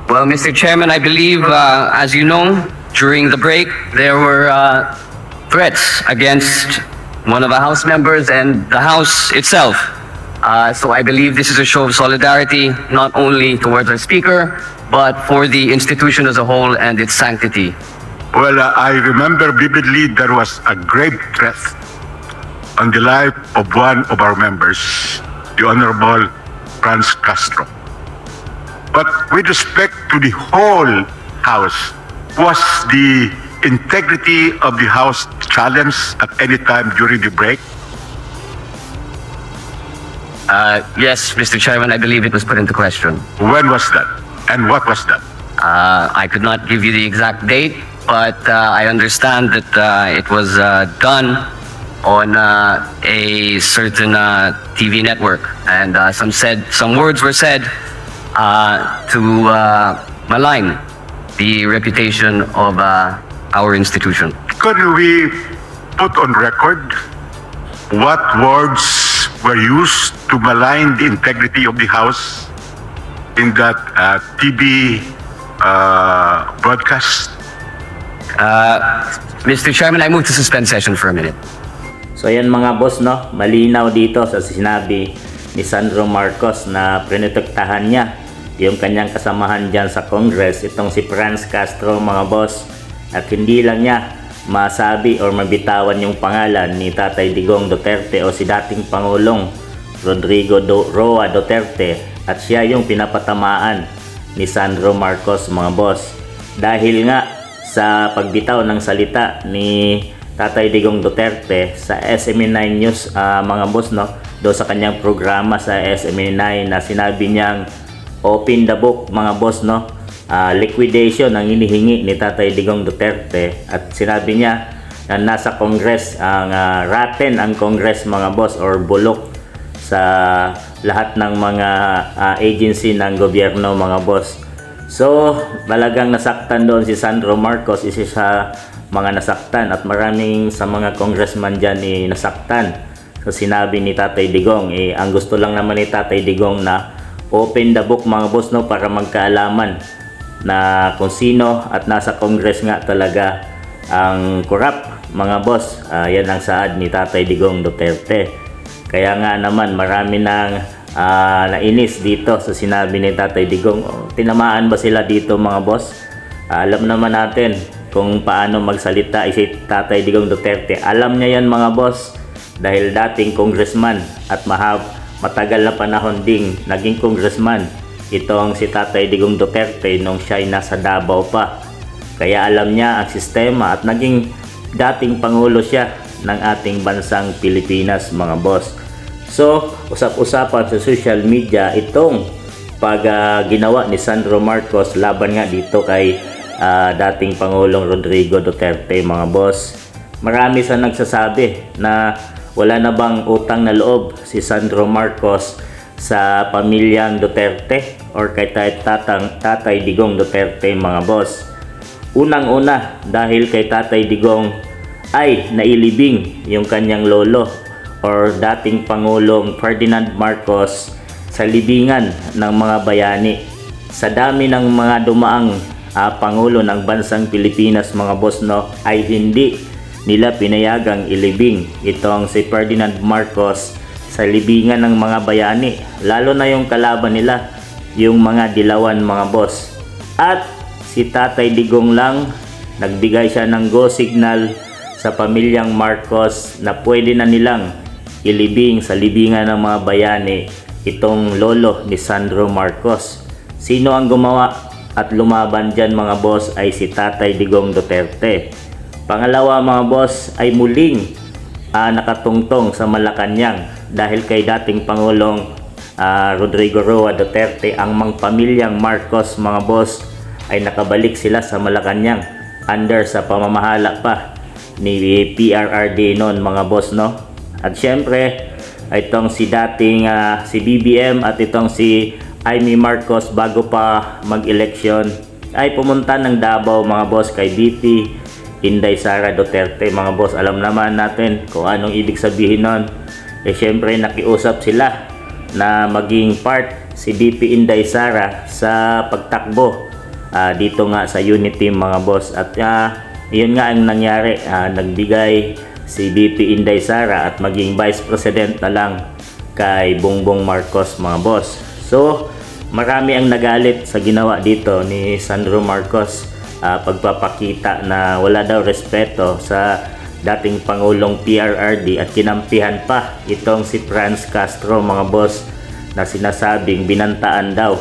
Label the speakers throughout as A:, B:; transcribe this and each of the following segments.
A: Well, Mr. Chairman, I believe, as you know, during the break, there were threats against one of the House members and the House itself. So I believe this is a show of solidarity, not only towards our Speaker, but for the institution as a whole and its sanctity.
B: Well, I remember vividly there was a grave threat on the life of one of our members, the Honorable Franz Castro. But with respect to the whole House, was the integrity of the House challenged at any time during the break?
A: Yes, Mr. Chairman, I believe it was put into question.
B: When was that? And what was that?
A: I could not give you the exact date, but I understand that it was done on a certain TV network, and some words were said to malign the reputation of our institution.
B: Could we put on record what words were used to malign the integrity of the House in that TV broadcast?
A: Mr. Chairman, I move to suspend session for a minute.
C: So yan mga boss, no, malinaw dito sa sinabi ni Sandro Marcos na prinotektahan niya yung kanyang kasamahan dyan sa Congress, itong si Franz Castro mga boss, at hindi lang niya masabi or mabitawan yung pangalan ni Tatay Digong Duterte o si dating Pangulong Rodrigo Roa Duterte, at siya yung pinapatamaan ni Sandro Marcos mga boss dahil nga sa pagbitaw ng salita ni Tatay Digong Duterte sa SME9 News mga boss, no, do sa kanyang programa sa SME9 na sinabi niyang open the book mga boss, no, liquidation ang inihingi ni Tatay Digong Duterte, at sinabi niya na nasa Congress ang rotten ang Congress mga boss, or bulok sa lahat ng mga agency ng gobyerno mga boss. So talagang nasaktan doon si Sandro Marcos, isa sa mga nasaktan, at maraming sa mga congressman dyan nasaktan. So sinabi ni Tatay Digong, ang gusto lang naman ni Tatay Digong na open the book mga boss, no, para magkaalaman na kung sino at nasa Congress nga talaga ang corrupt mga boss. Yan ang saad ni Tatay Digong Duterte. Kaya nga naman marami nang nainis dito sa sinabi ni Tatay Digong. Tinamaan ba sila dito mga boss? Alam naman natin kung paano magsalita si Tatay Digong Duterte. Alam niya yan mga boss dahil dating congressman at matagal na panahon ding naging congressman itong si Tatay Digong Duterte nung siya ay nasa Davao pa. Kaya alam niya ang sistema at naging dating pangulo siya ng ating bansang Pilipinas mga boss. So usap-usapan sa social media itong ginawa ni Sandro Marcos laban nga dito kay dating Pangulong Rodrigo Duterte mga boss. Marami sa nagsasabi na wala na bang utang na loob si Sandro Marcos sa pamilyang Duterte or kay Tatay Digong Duterte mga boss. Unang-una dahil kay Tatay Digong ay nailibing yung kanyang lolo or dating Pangulong Ferdinand Marcos sa libingan ng mga bayani. Sa dami ng mga dumaang Pangulo ng bansang Pilipinas mga boss, no, ay hindi nila pinayagang ilibing itong si Ferdinand Marcos sa libingan ng mga bayani, lalo na yung kalaban nila, yung mga dilawan mga boss. At si Tatay Digong lang nagbigay siya ng go signal sa pamilyang Marcos na pwede na nilang ilibing sa libingan ng mga bayani itong lolo ni Sandro Marcos. Sino ang gumawa at lumaban dyan mga boss ay si Tatay Digong Duterte. Pangalawa mga boss ay muling nakatungtong sa Malacanang dahil kay dating Pangulong Rodrigo Roa Duterte. Ang mga pamilyang Marcos mga boss ay nakabalik sila sa Malacanang under sa pamamahala pa ni PRRD noon mga boss, no. At syempre itong si dating si BBM at itong si Amy Marcos bago pa mag-eleksyon ay pumunta ng Davao mga boss kay VP Inday Sara Duterte mga boss. Alam naman natin kung anong ibig sabihin nun. Syempre nakiusap sila na maging part si VP Inday Sara sa pagtakbo dito nga sa Unity mga boss. At yun nga ang nangyari, nagbigay si BP Inday Sara at maging Vice President na lang kay Bongbong Marcos mga boss. So marami ang nagalit sa ginawa dito ni Sandro Marcos, pagpapakita na wala daw respeto sa dating Pangulong PRRD at kinampihan pa itong si Franz Castro mga boss, na sinasabing binantaan daw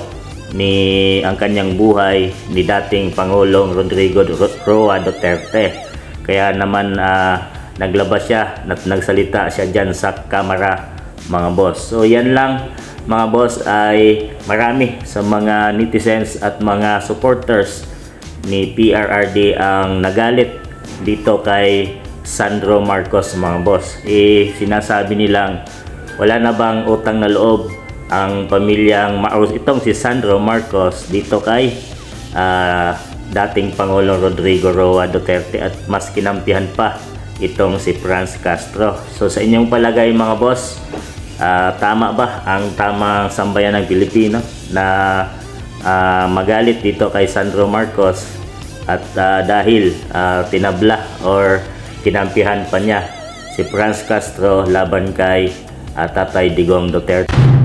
C: ni ang kanyang buhay ni dating Pangulong Rodrigo Roa Duterte. Kaya naman naglabas siya at nagsalita siya dyan sa kamera mga boss. So yan lang mga boss, ay marami sa mga netizens at mga supporters ni PRRD ang nagalit dito kay Sandro Marcos mga boss. Sinasabi nilang wala na bang utang na loob ang pamilyang itong si Sandro Marcos dito kay dating Pangulong Rodrigo Roa Duterte, at mas kinampihan pa itong si Franz Castro. So sa inyong palagay mga boss, tama ba ang tamang sambayan ng Pilipino na magalit dito kay Sandro Marcos at dahil tinabla or kinampihan pa niya si Franz Castro laban kay Tatay Digong Duterte?